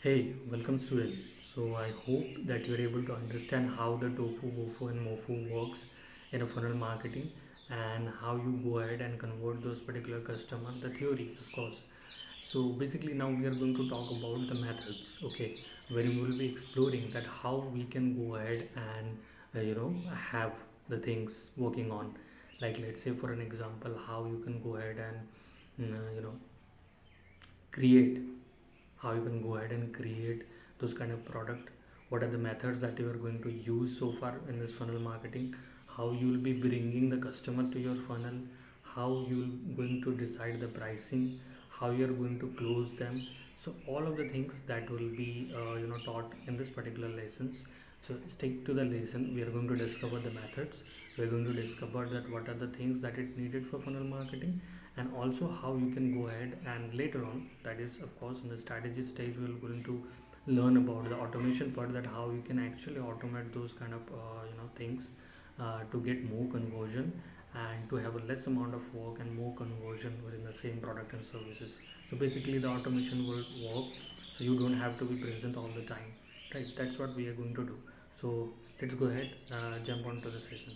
Hey, welcome student. So I hope that you are able to understand how the tofu, wofu and mofu works in a funnel marketing and how you go ahead and convert those particular customer, the theory of course. So basically now we are going to talk about the methods, okay, where we will be exploring that how we can go ahead and have the things working on. Like let's say for an example, how you can go ahead and create how you can go ahead and create those kind of product, what are the methods that you are going to use so far in this funnel marketing, how you will be bringing the customer to your funnel, how you will going to decide the pricing, how you are going to close them. So all of the things that will be taught in this particular lessons. So stick to the lesson. We are going to discover the methods. We are going to discover that what are the things that it needed for funnel marketing, and also how you can go ahead and later on, that is of course in the strategy stage, we are going to learn about the automation part, that how you can actually automate those kind of things to get more conversion and to have a less amount of work and more conversion within the same product and services. So basically the automation will work, so you don't have to be present all the time, right? That's what we are going to do. So let's go ahead, jump onto the session.